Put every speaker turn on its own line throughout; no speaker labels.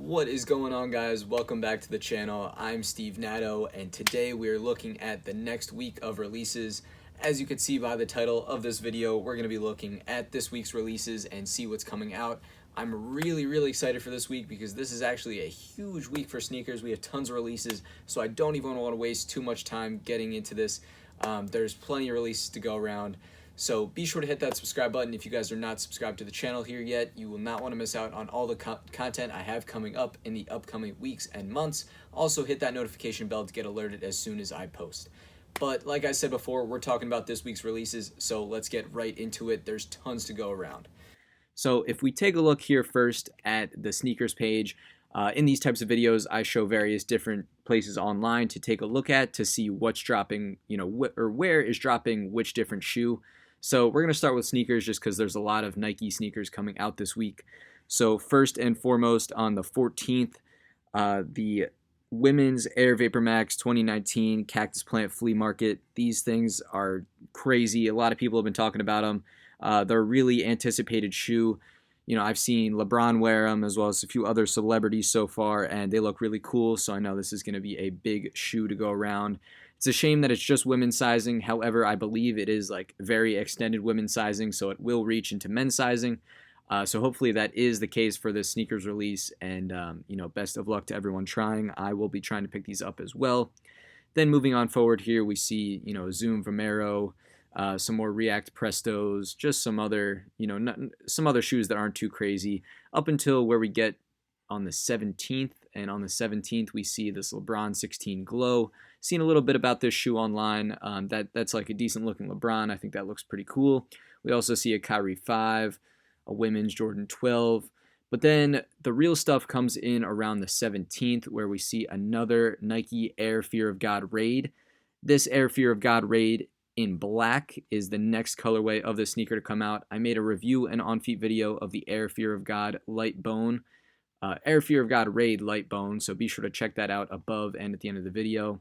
What is going on, guys? Welcome back to the channel. I'm Steve Natto, and today we are looking at the next week of releases. As you can see by the title of this video, we're going to be looking at this week's releases and see what's coming out. I'm really excited for this week because this is actually a huge week for sneakers. We have tons of releases, so I don't even want to waste too much time getting into this. There's plenty of releases to go around. So be sure to hit that subscribe button if you guys are not subscribed to the channel here yet. You will not want to miss out on all the content I have coming up in the upcoming weeks and months. Also hit that notification bell to get alerted as soon as I post. But like I said before, we're talking about this week's releases, so let's get right into it. There's tons to go around. So if we take a look here first at the sneakers page, in these types of videos, I show various different places online to take a look at to see what's dropping, or where is dropping which different shoe. So we're going to start with sneakers just because there's a lot of Nike sneakers coming out this week. So first and foremost, on the 14th, the women's Air Vapormax 2019 Cactus Plant Flea Market. These things are crazy. A lot of people have been talking about them. They're a really anticipated shoe. I've seen Lebron wear them as well as a few other celebrities so far, and they look really cool. So I know this is going to be a big shoe to go around. It's a shame that it's just women's sizing. However, I believe it is like very extended women's sizing, so it will reach into men's sizing. So hopefully that is the case for this sneakers release. And, best of luck to everyone trying. I will be trying to pick these up as well. Then moving on forward here, we see, Zoom Vomero, some more React Prestos, just some other, some other shoes that aren't too crazy. Up until where we get on the 17th. And on the 17th, we see this Lebron 16 Glow. Seen a little bit about this shoe online. That's like a decent looking Lebron. I think that looks pretty cool. We also see a Kyrie 5, a women's Jordan 12. But then the real stuff comes in around the 17th, where we see another Nike Air Fear of God Raid. This Air Fear of God Raid in black is the next colorway of the sneaker to come out. I made a review and on-feet video of the Air Fear of God Light Bone. Air Fear of God Raid Light Bone, so be sure to check that out above and at the end of the video.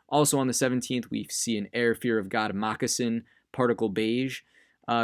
Also on the 17th, we see an Air Fear of God Moccasin Particle Beige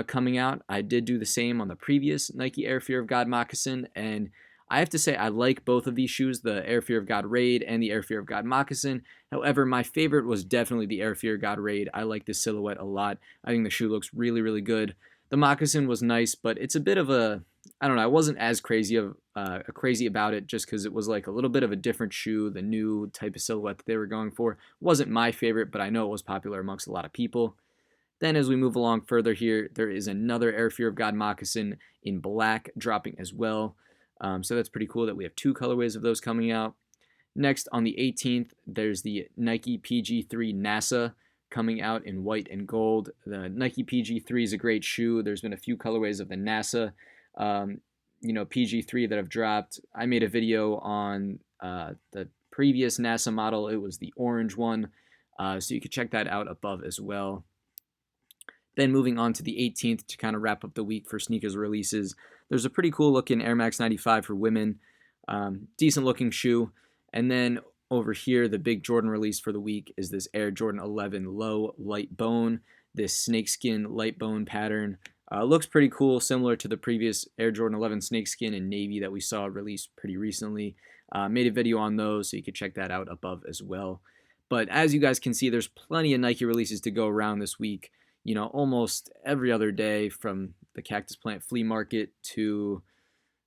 coming out. I did do the same on the previous Nike Air Fear of God Moccasin, and I have to say I like both of these shoes, the Air Fear of God Raid and the Air Fear of God Moccasin. However, my favorite was definitely the Air Fear of God Raid. I like this silhouette a lot. I think the shoe looks really good. The Moccasin was nice, but it's a bit of a, I don't know, I wasn't as crazy about it just because it was like a little bit of a different shoe. The new type of silhouette that they were going for wasn't my favorite, but I know it was popular amongst a lot of people. Then as we move along further here, there is another Air Fear of God Moccasin in black dropping as well. So that's pretty cool that we have two colorways of those coming out. Next, on the 18th, there's the Nike PG3 NASA coming out in white and gold. The Nike PG3 is a great shoe. There's been a few colorways of the NASA PG3 that have dropped. I made a video on the previous NASA model. It was the orange one, so you can check that out above as well. Then moving on to the 18th to kind of wrap up the week for sneakers releases, there's a pretty cool looking Air Max 95 for women. Decent looking shoe. And then over here, the big Jordan release for the week is this Air Jordan 11 Low Light Bone, this snakeskin light bone pattern. Looks pretty cool, similar to the previous Air Jordan 11 snakeskin in navy that we saw released pretty recently. Made a video on those, so you can check that out above as well. But as you guys can see, there's plenty of Nike releases to go around this week. Almost every other day, from the Cactus Plant Flea Market to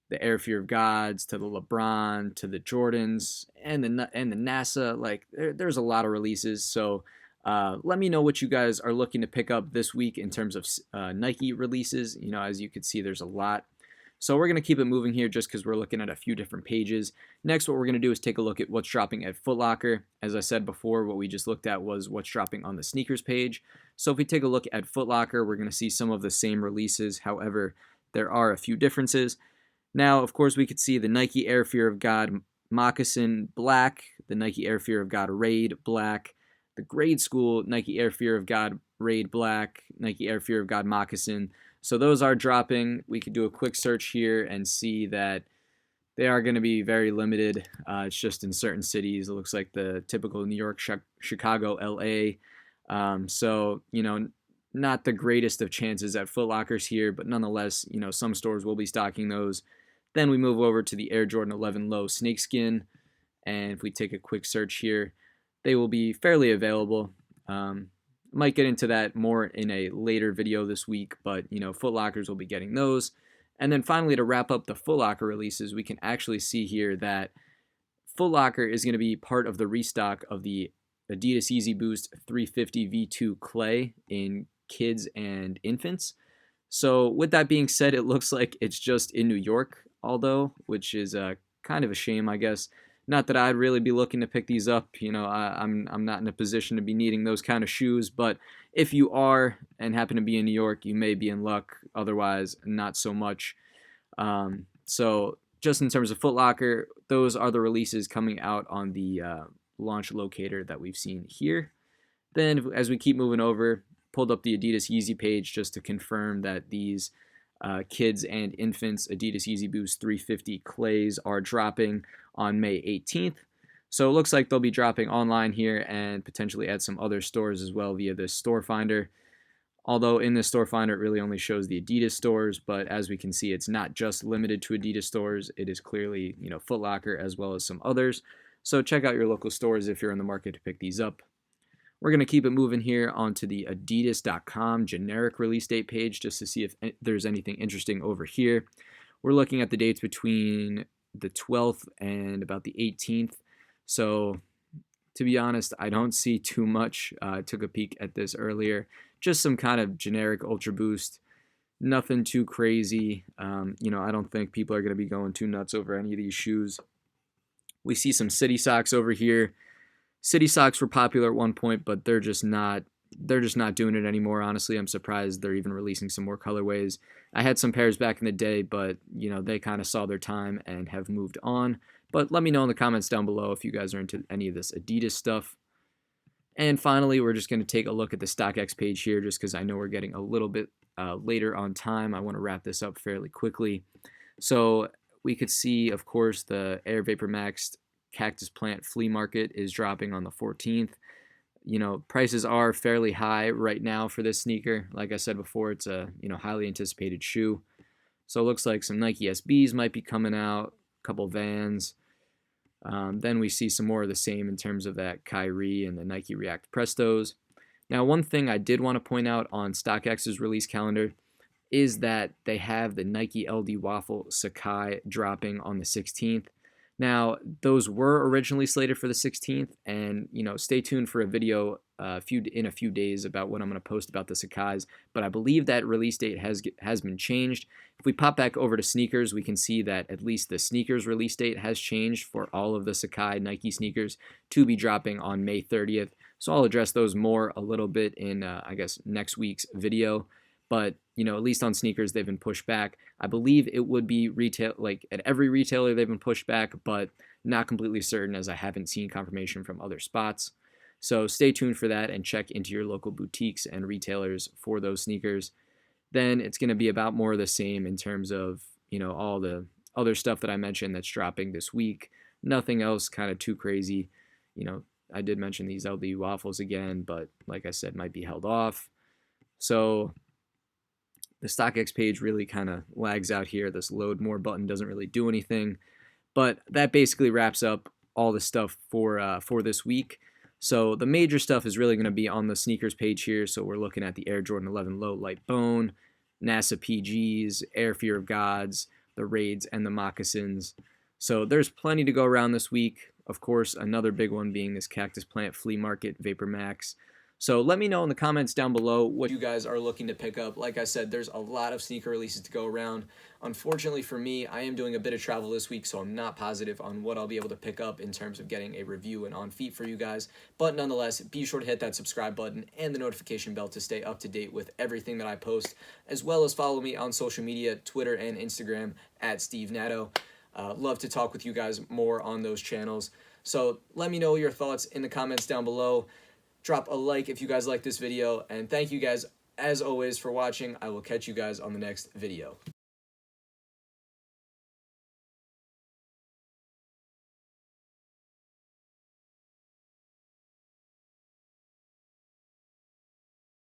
the Air Fear of Gods to the LeBron to the Jordans and the NASA. Like there's a lot of releases. So let me know what you guys are looking to pick up this week in terms of Nike releases. As you can see, there's a lot. So we're going to keep it moving here just because we're looking at a few different pages. Next, what we're going to do is take a look at what's dropping at Foot Locker. As I said before, what we just looked at was what's dropping on the sneakers page. So if we take a look at Foot Locker, we're going to see some of the same releases. However, there are a few differences. Now, of course, we could see the Nike Air Fear of God Moccasin black, the Nike Air Fear of God Raid black, the grade school Nike Air Fear of God Raid black, Nike Air Fear of God Moccasin. So those are dropping. We could do a quick search here and see that they are going to be very limited. It's just in certain cities. It looks like the typical New York, Chicago, LA. So, not the greatest of chances at Foot Lockers here, but nonetheless, some stores will be stocking those. Then we move over to the Air Jordan 11 Low Snakeskin, and if we take a quick search here, they will be fairly available. Might get into that more in a later video this week, but Foot Lockers will be getting those. And then finally, to wrap up the Foot Locker releases, we can actually see here that Foot Locker is going to be part of the restock of the Adidas Easy Boost 350 V2 Clay in kids and infants. So with that being said, it looks like it's just in New York, although, which is kind of a shame, I guess. Not that I'd really be looking to pick these up. I'm not in a position to be needing those kind of shoes, but if you are and happen to be in New York, you may be in luck. Otherwise, not so much. So just in terms of Foot Locker, those are the releases coming out on the launch locator that we've seen here. Then as we keep moving over, pulled up the Adidas Yeezy page just to confirm that these kids and infants Adidas Yeezy Boost 350 clays are dropping on May 18th. So it looks like they'll be dropping online here and potentially at some other stores as well via this store finder. Although in this store finder it really only shows the Adidas stores, but as we can see, it's not just limited to Adidas stores. It is clearly, Foot Locker as well as some others. So check out your local stores if you're in the market to pick these up. We're going to keep it moving here onto the adidas.com generic release date page just to see if there's anything interesting over here. We're looking at the dates between the 12th and about the 18th. So to be honest, I don't see too much. I took a peek at this earlier. Just some kind of generic Ultra Boost. Nothing too crazy. I don't think people are going to be going too nuts over any of these shoes. We see some City Socks over here. City Socks were popular at one point, but they're just not doing it anymore. Honestly, I'm surprised they're even releasing some more colorways. I had some pairs back in the day, but they kind of saw their time and have moved on. But let me know in the comments down below if you guys are into any of this Adidas stuff. And finally, we're just going to take a look at the StockX page here just because I know we're getting a little bit later on time. I want to wrap this up fairly quickly. So we could see, of course, the Air Vapormax Cactus plant flea market is dropping on the 14th. Prices are fairly high right now for this sneaker. Like I said before, it's a highly anticipated shoe. So it looks like some Nike SBs might be coming out, a couple Vans. Then we see some more of the same in terms of that Kyrie and the Nike React Prestos. Now, one thing I did want to point out on StockX's release calendar is that they have the Nike LD Waffle Sacai dropping on the 16th. Now, those were originally slated for the 16th, and stay tuned for a video in a few days about what I'm going to post about the Sacais, but I believe that release date has been changed. If we pop back over to sneakers, we can see that at least the sneakers release date has changed for all of the Sacai Nike sneakers to be dropping on May 30th. So I'll address those more a little bit in, I guess, next week's video. But, at least on sneakers, they've been pushed back. I believe it would be retail, like at every retailer they've been pushed back, but not completely certain as I haven't seen confirmation from other spots. So stay tuned for that and check into your local boutiques and retailers for those sneakers. Then it's going to be about more of the same in terms of, all the other stuff that I mentioned that's dropping this week. Nothing else kind of too crazy. I did mention these LD waffles again, but like I said, might be held off. So the StockX page really kind of lags out here. This load more button doesn't really do anything. But that basically wraps up all the stuff for this week. So the major stuff is really going to be on the sneakers page here. So we're looking at the Air Jordan 11 Low Light Bone, NASA PGs, Air Fear of Gods, the Raids, and the Moccasins. So there's plenty to go around this week. Of course, another big one being this Cactus Plant Flea Market Vapormax. So let me know in the comments down below what you guys are looking to pick up. Like I said, there's a lot of sneaker releases to go around. Unfortunately for me, I am doing a bit of travel this week, so I'm not positive on what I'll be able to pick up in terms of getting a review and on feet for you guys. But nonetheless, be sure to hit that subscribe button and the notification bell to stay up to date with everything that I post, as well as follow me on social media, Twitter and Instagram at Steve Natto. Love to talk with you guys more on those channels. So let me know your thoughts in the comments down below. Drop a like if you guys like this video, and thank you guys as always for watching. I will catch you guys on the next video.